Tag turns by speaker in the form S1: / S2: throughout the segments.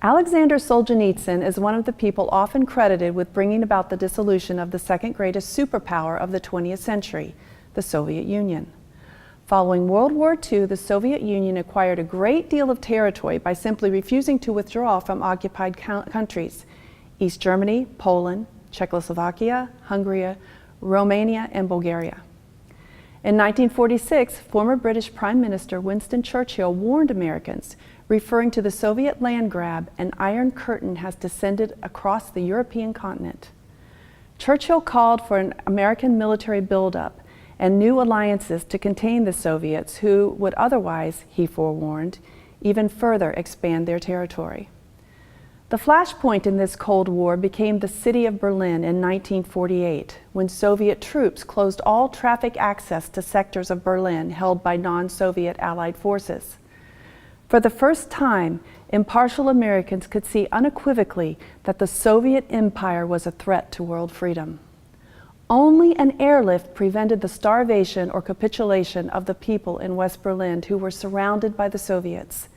S1: Aleksander Solzhenitsyn is one of the people often credited with bringing about the dissolution of the second greatest superpower of the 20th century, the Soviet Union. Following World War II, the Soviet Union acquired a great deal of territory by simply refusing to withdraw from occupied countries: East Germany, Poland, Czechoslovakia, Hungary, Romania, and Bulgaria. In 1946, former British Prime Minister Winston Churchill warned Americans, referring to the Soviet land grab, "An iron curtain has descended across the European continent." Churchill called for an American military buildup and new alliances to contain the Soviets, who would otherwise, he forewarned, even further expand their territory. The flashpoint in this Cold War became the city of Berlin in 1948, when Soviet troops closed all traffic access to sectors of Berlin held by non-Soviet Allied forces. For the first time, impartial Americans could see unequivocally that the Soviet Empire was a threat to world freedom. Only an airlift prevented the starvation or capitulation of the people in West Berlin who were surrounded by the Soviets.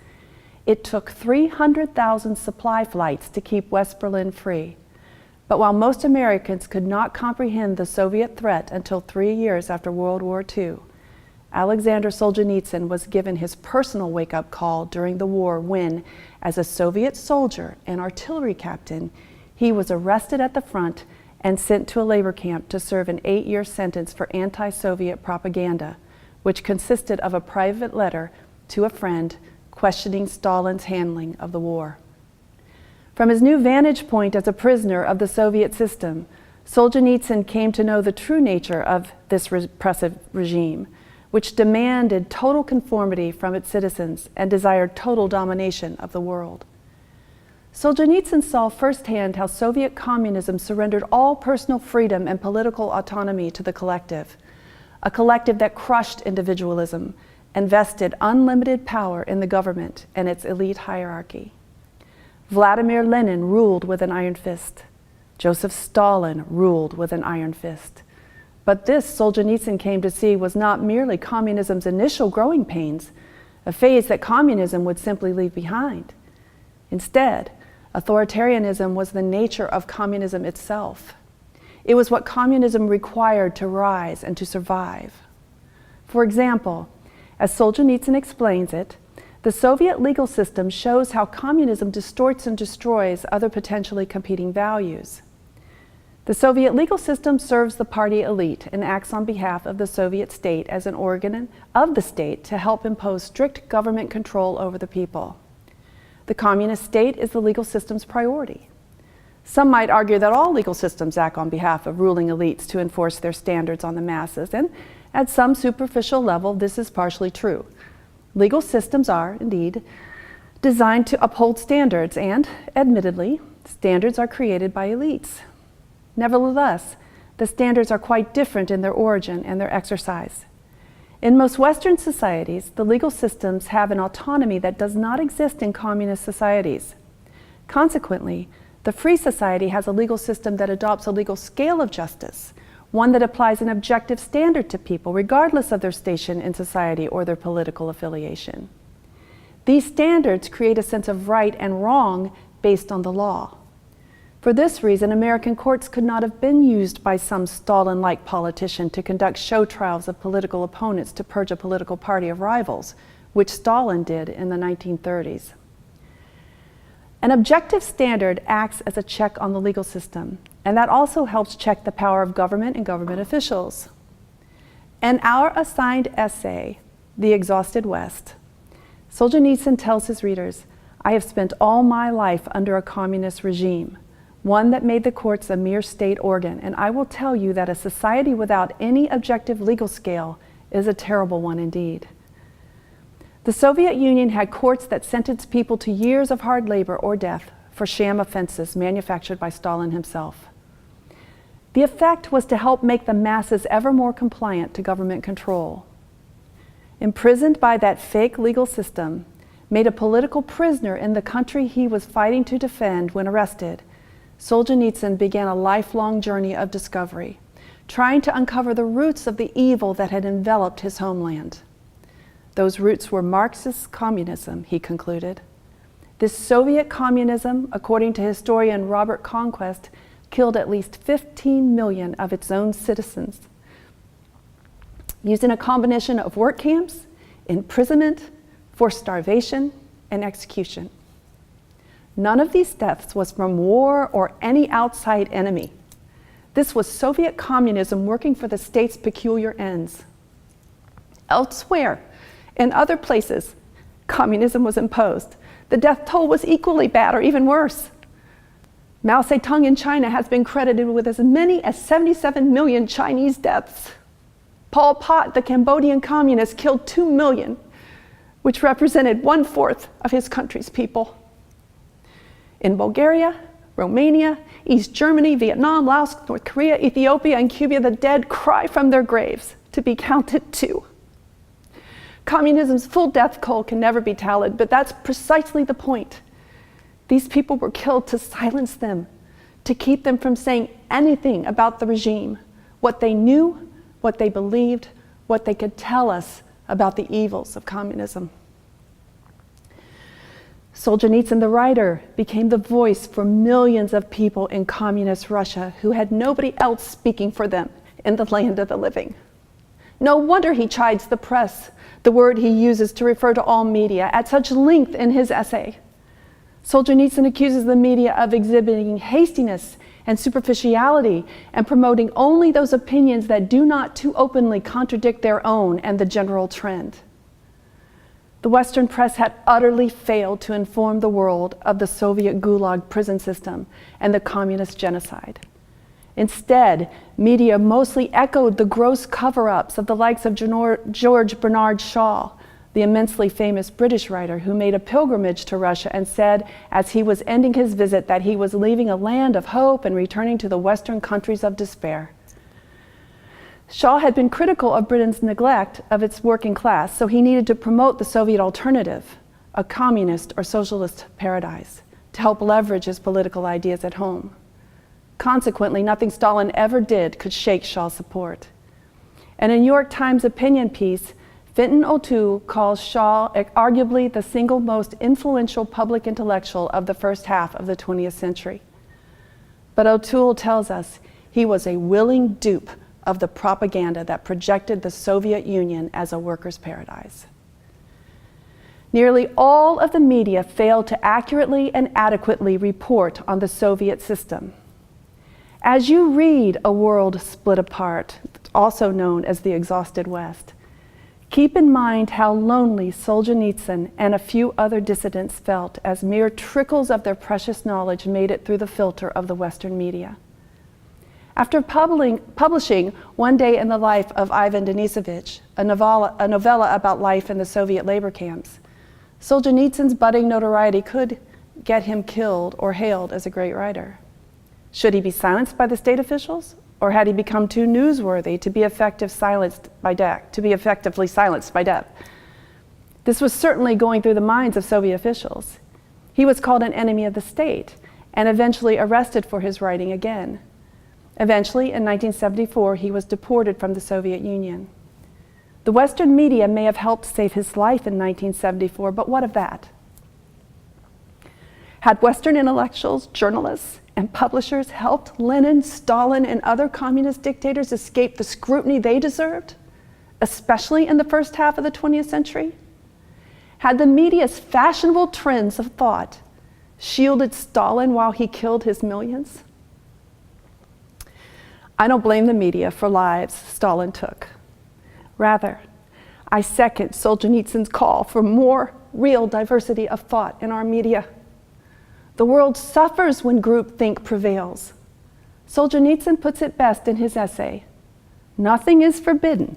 S1: It took 300,000 supply flights to keep West Berlin free. But while most Americans could not comprehend the Soviet threat until 3 years after World War II, Aleksander Solzhenitsyn was given his personal wake-up call during the war when, as a Soviet soldier and artillery captain, he was arrested at the front and sent to a labor camp to serve an 8-year sentence for anti-Soviet propaganda, which consisted of a private letter to a friend questioning Stalin's handling of the war. From his new vantage point as a prisoner of the Soviet system, Solzhenitsyn came to know the true nature of this repressive regime, which demanded total conformity from its citizens and desired total domination of the world. Solzhenitsyn saw firsthand how Soviet communism surrendered all personal freedom and political autonomy to the collective, a collective that crushed individualism and vested unlimited power in the government and its elite hierarchy. Vladimir Lenin ruled with an iron fist. Joseph Stalin ruled with an iron fist. But this, Solzhenitsyn came to see, was not merely communism's initial growing pains, a phase that communism would simply leave behind. Instead, authoritarianism was the nature of communism itself. It was what communism required to rise and to survive. For example, as Solzhenitsyn explains it, the Soviet legal system shows how communism distorts and destroys other potentially competing values. The Soviet legal system serves the party elite and acts on behalf of the Soviet state as an organ of the state to help impose strict government control over the people. The communist state is the legal system's priority. Some might argue that all legal systems act on behalf of ruling elites to enforce their standards on the masses, and at some superficial level, this is partially true. Legal systems are, indeed, designed to uphold standards, and, admittedly, standards are created by elites. Nevertheless, the standards are quite different in their origin and their exercise. In most Western societies, the legal systems have an autonomy that does not exist in communist societies. Consequently, the free society has a legal system that adopts a legal scale of justice, one that applies an objective standard to people regardless of their station in society or their political affiliation. These standards create a sense of right and wrong based on the law. For this reason, American courts could not have been used by some Stalin-like politician to conduct show trials of political opponents to purge a political party of rivals, which Stalin did in the 1930s. An objective standard acts as a check on the legal system, and that also helps check the power of government and government officials. In our assigned essay, The Exhausted West, Solzhenitsyn tells his readers, "I have spent all my life under a communist regime, one that made the courts a mere state organ, and I will tell you that a society without any objective legal scale is a terrible one indeed." The Soviet Union had courts that sentenced people to years of hard labor or death for sham offenses manufactured by Stalin himself. The effect was to help make the masses ever more compliant to government control. Imprisoned by that fake legal system, made a political prisoner in the country he was fighting to defend when arrested, Solzhenitsyn began a lifelong journey of discovery, trying to uncover the roots of the evil that had enveloped his homeland. Those roots were Marxist communism, he concluded. This Soviet communism, according to historian Robert Conquest, killed at least 15 million of its own citizens, using a combination of work camps, imprisonment, forced starvation, and execution. None of these deaths was from war or any outside enemy. This was Soviet communism working for the state's peculiar ends. Elsewhere, in other places, communism was imposed. The death toll was equally bad or even worse. Mao Zedong in China has been credited with as many as 77 million Chinese deaths. Pol Pot, the Cambodian communist, killed 2 million, which represented 1/4 of his country's people. In Bulgaria, Romania, East Germany, Vietnam, Laos, North Korea, Ethiopia, and Cuba, the dead cry from their graves to be counted too. Communism's full death toll can never be tallied, but that's precisely the point. These people were killed to silence them, to keep them from saying anything about the regime, what they knew, what they believed, what they could tell us about the evils of communism. Solzhenitsyn, the writer, became the voice for millions of people in communist Russia who had nobody else speaking for them in the land of the living. No wonder he chides the press, the word he uses to refer to all media, at such length in his essay. Solzhenitsyn accuses the media of exhibiting hastiness and superficiality and promoting only those opinions that do not too openly contradict their own and the general trend. The Western press had utterly failed to inform the world of the Soviet Gulag prison system and the communist genocide. Instead, media mostly echoed the gross cover-ups of the likes of George Bernard Shaw, the immensely famous British writer who made a pilgrimage to Russia and said, as he was ending his visit, that he was leaving a land of hope and returning to the Western countries of despair. Shaw had been critical of Britain's neglect of its working class, so he needed to promote the Soviet alternative, a communist or socialist paradise, to help leverage his political ideas at home. Consequently, nothing Stalin ever did could shake Shaw's support. In a New York Times opinion piece, Fintan O'Toole calls Shaw arguably the single most influential public intellectual of the first half of the 20th century. But O'Toole tells us he was a willing dupe of the propaganda that projected the Soviet Union as a workers' paradise. Nearly all of the media failed to accurately and adequately report on the Soviet system. As you read A World Split Apart, also known as The Exhausted West, keep in mind how lonely Solzhenitsyn and a few other dissidents felt as mere trickles of their precious knowledge made it through the filter of the Western media. After publishing One Day in the Life of Ivan Denisovich, a novella about life in the Soviet labor camps, Solzhenitsyn's budding notoriety could get him killed or hailed as a great writer. Should he be silenced by the state officials, or had he become too newsworthy to be effectively silenced by death? This was certainly going through the minds of Soviet officials. He was called an enemy of the state and eventually arrested for his writing again. Eventually, in 1974, he was deported from the Soviet Union. The Western media may have helped save his life in 1974, but what of that? Had Western intellectuals, journalists, and publishers helped Lenin, Stalin, and other communist dictators escape the scrutiny they deserved, especially in the first half of the 20th century? Had the media's fashionable trends of thought shielded Stalin while he killed his millions? I don't blame the media for lives Stalin took. Rather, I second Solzhenitsyn's call for more real diversity of thought in our media. The world suffers when groupthink prevails. Solzhenitsyn puts it best in his essay, "Nothing is forbidden,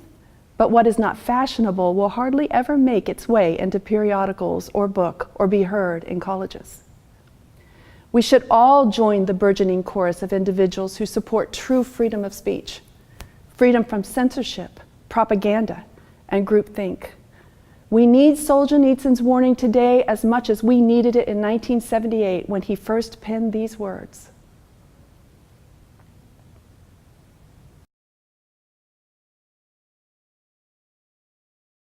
S1: but what is not fashionable will hardly ever make its way into periodicals or book or be heard in colleges." We should all join the burgeoning chorus of individuals who support true freedom of speech, freedom from censorship, propaganda, and groupthink. We need Solzhenitsyn's warning today as much as we needed it in 1978 when he first penned these words.